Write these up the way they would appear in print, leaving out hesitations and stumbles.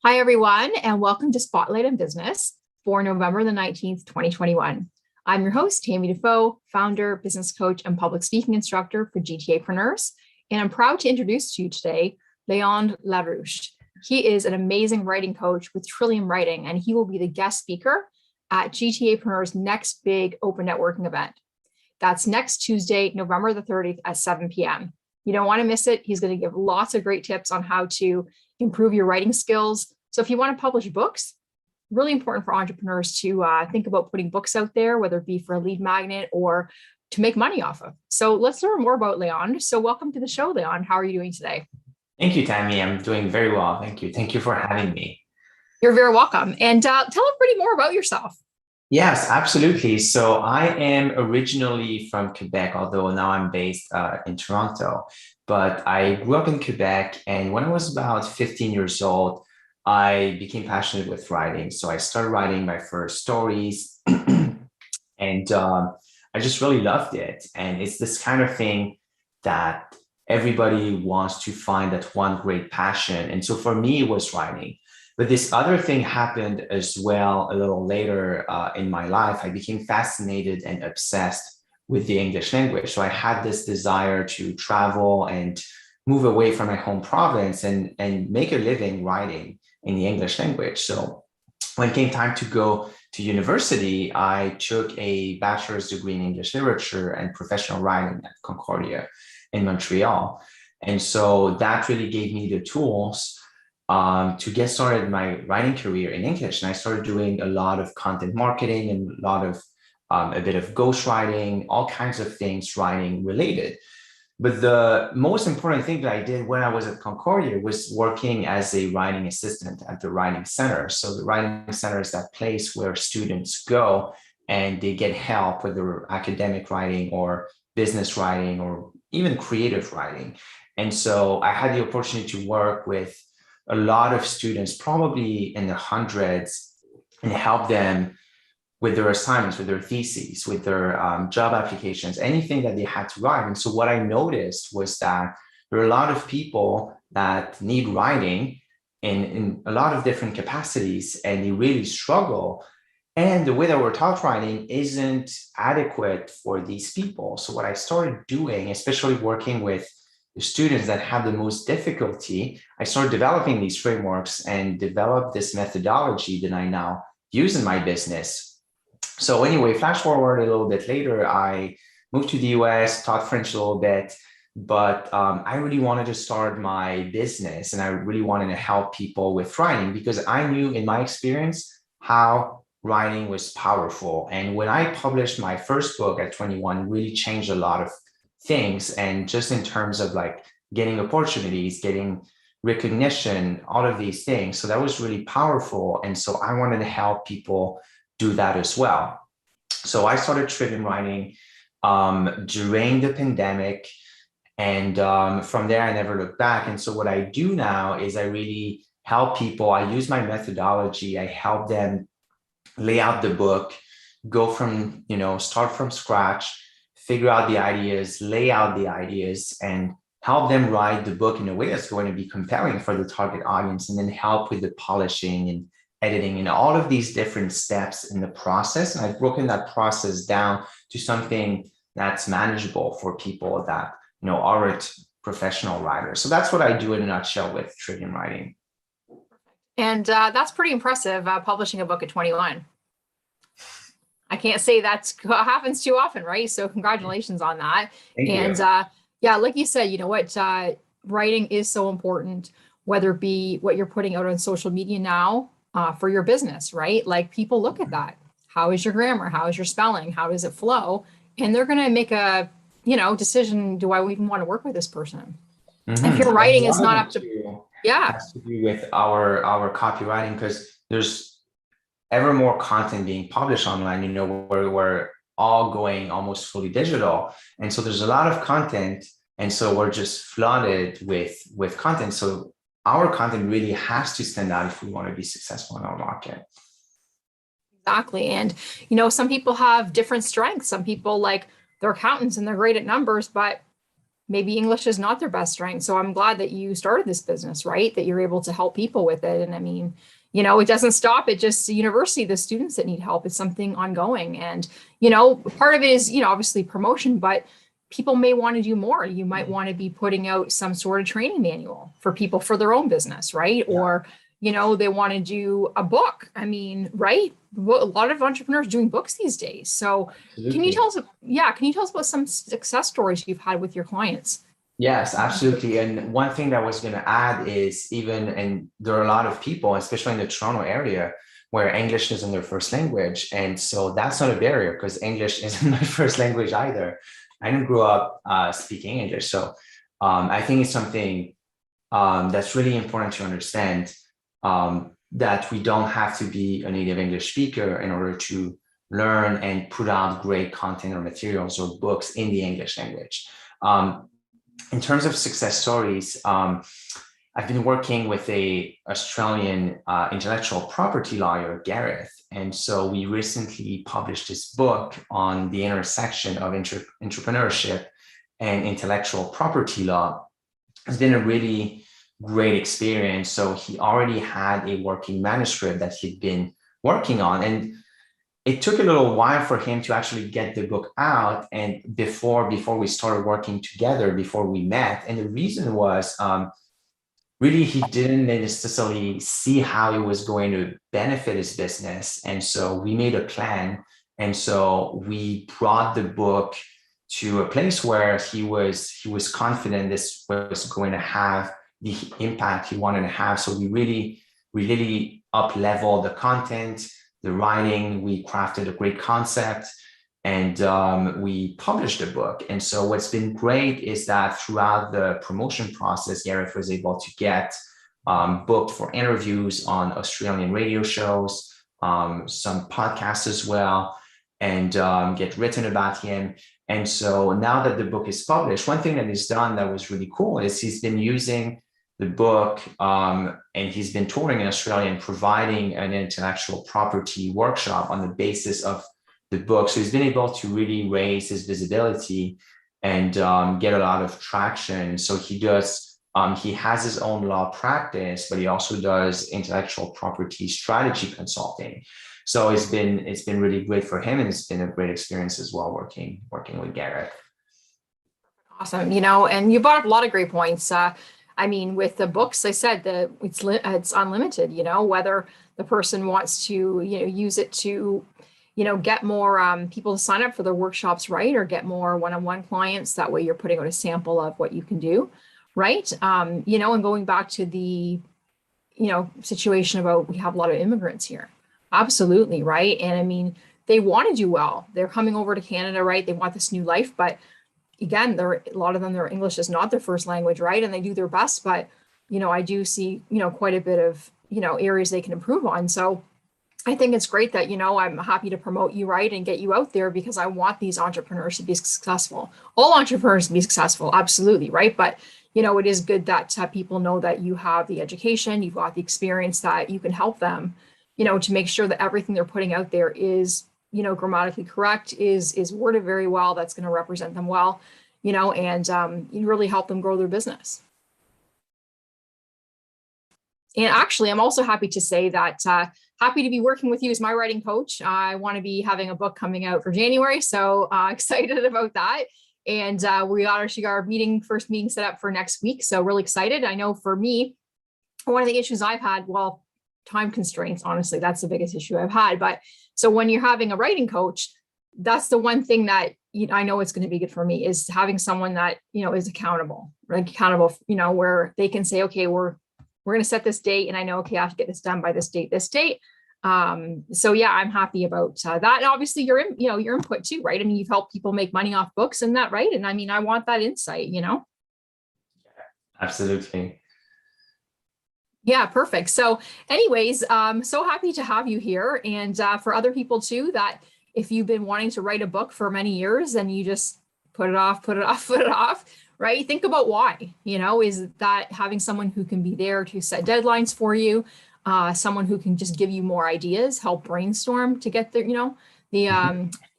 Hi, everyone, and welcome to Spotlight in Business for November the 19th, 2021. I'm your host, Tammy.Defoe, founder, business coach, and public speaking instructor for GTApreneurs. And I'm proud to introduce to you today, Léandre Larouche. He is an amazing writing coach with Trivium Writing, and he will be the guest speaker at GTApreneurs' next big open networking event. That's next Tuesday, November the 30th at 7 p.m. You don't want to miss it. He's going to give lots of great tips on how to improve your writing skills. So if you want to publish books, really important for entrepreneurs to think about putting books out there, whether it be for a lead magnet or to make money off of. So let's learn more about Léandre. So welcome to the show, Léandre. How are you doing today? Thank you, Tammy. I'm doing very well. Thank you. Thank you for having me. You're very welcome. And tell everybody more about yourself. Yes, absolutely. So I am originally from Quebec, although now I'm based in Toronto. But I grew up in Quebec, and when I was about 15 years old, I became passionate with writing. So I started writing my first stories, and I just really loved it. And it's this kind of thing that everybody wants to find that one great passion. And so for me, it was writing. But this other thing happened as well a little later in my life. I became fascinated and obsessed with the English language. So I had this desire to travel and move away from my home province and make a living writing in the English language. So when it came time to go to university, I took a bachelor's degree in English literature and professional writing at Concordia in Montreal. And so that really gave me the tools to get started in my writing career in English. And I started doing a lot of content marketing and a lot of a bit of ghostwriting, all kinds of things writing related. But the most important thing that I did when I was at Concordia was working as a writing assistant at the Writing Center. So the Writing Center is that place where students go and they get help with their academic writing or business writing or even creative writing. And so I had the opportunity to work with a lot of students, probably in the hundreds, and help them with their assignments, with their theses, with their job applications, anything that they had to write. And so what I noticed was that there are a lot of people that need writing in a lot of different capacities, and they really struggle. And the way that we're taught writing isn't adequate for these people. So what I started doing, especially working with the students that have the most difficulty, I started developing these frameworks and developed this methodology that I now use in my business. So anyway, flash forward a little bit later, I moved to the US, taught French a little bit, but I really wanted to start my business and I really wanted to help people with writing because I knew in my experience how writing was powerful. And when I published my first book at 21, it really changed a lot of things. And just in terms of like getting opportunities, getting recognition, all of these things. So that was really powerful. And so I wanted to help people do that as well. So I started Trivium writing during the pandemic. And from there, I never looked back. And so what I do now is I really help people. I use my methodology. I help them lay out the book, go from, start from scratch, figure out the ideas, lay out the ideas, and help them write the book in a way that's going to be compelling for the target audience, and then help with the polishing and editing and all of these different steps in the process. And I've broken that process down to something that's manageable for people that, aren't professional writers. So that's what I do in a nutshell with Trivium writing. And that's pretty impressive, publishing a book at 21. I can't say that happens too often, right? So congratulations on that. Thank and you. Yeah, like you said, you know what, writing is so important, whether it be what you're putting out on social media now for your business, right? Like people look at that. How is your grammar? How is your spelling? How does it flow? And they're going to make a, decision. Do I even want to work with this person? If your writing is not up to, yeah, has to do with our copywriting because there's ever more content being published online, where we're all going almost fully digital. And so there's a lot of content. And so we're just flooded with content. So our content really has to stand out if we want to be successful in our market. exactly. And, some people have different strengths. Some people like they're accountants and they're great at numbers, but maybe English is not their best strength. So I'm glad that you started this business, right? That you're able to help people with it. And I mean, it doesn't stop at just the university, the students that need help. It's something ongoing. And, part of it is, obviously promotion, but people may want to do more. You might want to be putting out some sort of training manual for people for their own business, right? Yeah. Or, they want to do a book. I mean, right? A lot of entrepreneurs doing books these days. So can you Absolutely. tell us, can you tell us about some success stories you've had with your clients? Yes, absolutely. And one thing that I was going to add is and there are a lot of people, especially in the Toronto area, where English isn't their first language. And so that's not a barrier because English isn't my first language either. I didn't grow up speaking English. So I think it's something that's really important to understand, that we don't have to be a native English speaker in order to learn and put out great content or materials or books in the English language. In terms of success stories, I've been working with a Australian intellectual property lawyer, Gareth. And so we recently published this book on the intersection of entrepreneurship and intellectual property law. It's been a really great experience. So he already had a working manuscript that he'd been working on. And it took a little while for him to actually get the book out. And before we started working together, before we met. And the reason was really he didn't necessarily see how it was going to benefit his business. And so we made a plan. And so we brought the book to a place where he was confident this was going to have the impact he wanted to have. So we really up-leveled the content, the writing. We crafted a great concept, and we published the book. And so what's been great is that throughout the promotion process, Gareth was able to get booked for interviews on Australian radio shows, some podcasts as well, and get written about him. And so now that the book is published, one thing that he's done that was really cool is he's been using the book, and he's been touring in Australia and providing an intellectual property workshop on the basis of the book. So he's been able to really raise his visibility and get a lot of traction. So he has his own law practice, but he also does intellectual property strategy consulting. So it's been really great for him, and it's been a great experience as well working with Gareth. Awesome. And you brought up a lot of great points. I mean, with the books, I said that it's unlimited, whether the person wants to, use it to, get more people to sign up for their workshops, right? Or get more one-on-one clients. That way you're putting out a sample of what you can do, right? And going back to the, situation about we have a lot of immigrants here. Absolutely, right? And I mean, they want to do well. They're coming over to Canada, right? They want this new life, but again, a lot of them, their English is not their first language, right? And they do their best, but, I do see, quite a bit of, areas they can improve on. So I think it's great that, I'm happy to promote you, right? And get you out there because I want these entrepreneurs to be successful. All entrepreneurs to be successful, absolutely, right? But, it is good that people know that you have the education, you've got the experience that you can help them, to make sure that everything they're putting out there is grammatically correct, is worded very well, that's going to represent them well, and you really help them grow their business. And actually, I'm also happy to say that happy to be working with you as my writing coach. I want to be having a book coming out for January, so excited about that. And we got our first meeting set up for next week, so really excited. I know for me, one of the issues I've had, well, time constraints, honestly, that's the biggest issue I've had. But so when you're having a writing coach, that's the one thing that I know it's going to be good for me is having someone that, is accountable, where they can say, okay, we're going to set this date. And I know, okay, I have to get this done by this date. So yeah, I'm happy about that. And obviously your input too, right? I mean, you've helped people make money off books and that, right? And I mean, I want that insight, Absolutely. Yeah, perfect. So anyways, so happy to have you here. And for other people too, that if you've been wanting to write a book for many years and you just put it off, right? Think about why, is that having someone who can be there to set deadlines for you, someone who can just give you more ideas, help brainstorm to get there,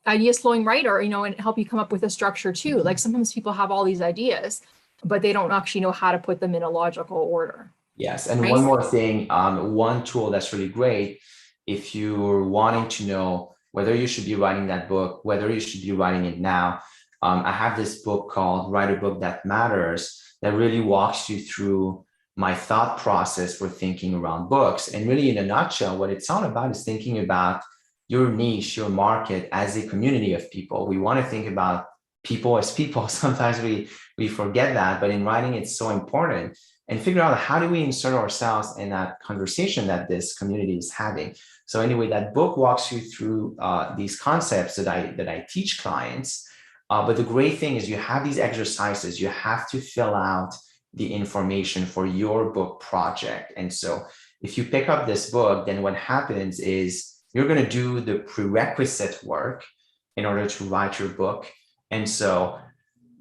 ideas flowing right, or, and help you come up with a structure too. Like sometimes people have all these ideas, but they don't actually know how to put them in a logical order. Yes. And Right? one more thing, one tool that's really great, if you're wanting to know whether you should be writing that book, whether you should be writing it now, I have this book called Write a Book That Matters that really walks you through my thought process for thinking around books. And really, in a nutshell, what it's all about is thinking about your niche, your market as a community of people. We want to think about people as people. Sometimes we forget that, but in writing, it's so important. And figure out how do we insert ourselves in that conversation that this community is having. So anyway, that book walks you through these concepts that I teach clients. But the great thing is you have these exercises. You have to fill out the information for your book project. And so if you pick up this book, then what happens is you're going to do the prerequisite work in order to write your book. And so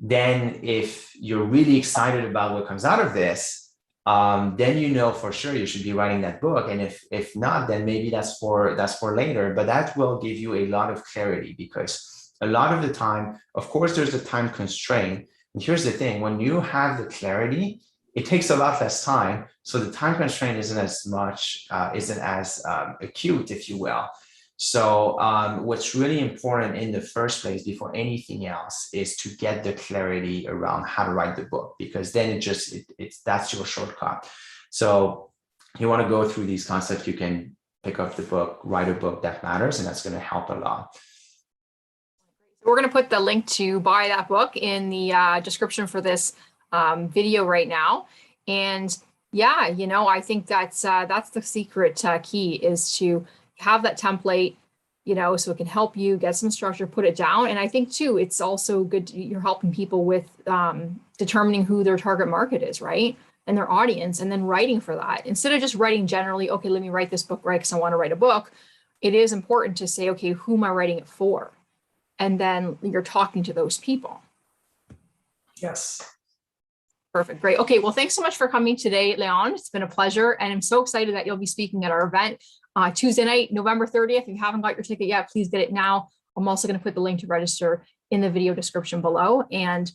then if you're really excited about what comes out of this, then you know for sure you should be writing that book. And if not, then maybe that's for later. But that will give you a lot of clarity, because a lot of the time, of course, there's a time constraint. And here's the thing: when you have the clarity, it takes a lot less time. So the time constraint isn't as acute, if you will. So what's really important in the first place, before anything else, is to get the clarity around how to write the book, because then that's your shortcut. So you want to go through these concepts, you can pick up the book, Write a Book That Matters, and that's going to help a lot. We're going to put the link to buy that book in the description for this video right now. And yeah, I think that's the secret key, is to have that template, so it can help you get some structure, put it down. And I think too, it's also good, you're helping people with determining who their target market is, right? And their audience, and then writing for that. Instead of just writing generally, okay, let me write this book, right? Because I want to write a book. It is important to say, okay, who am I writing it for? And then you're talking to those people. Yes. Perfect. Great. Okay. Well, thanks so much for coming today, Léandre. It's been a pleasure. And I'm so excited that you'll be speaking at our event Tuesday night, November 30th. If you haven't got your ticket yet, please get it now. I'm also going to put the link to register in the video description below. And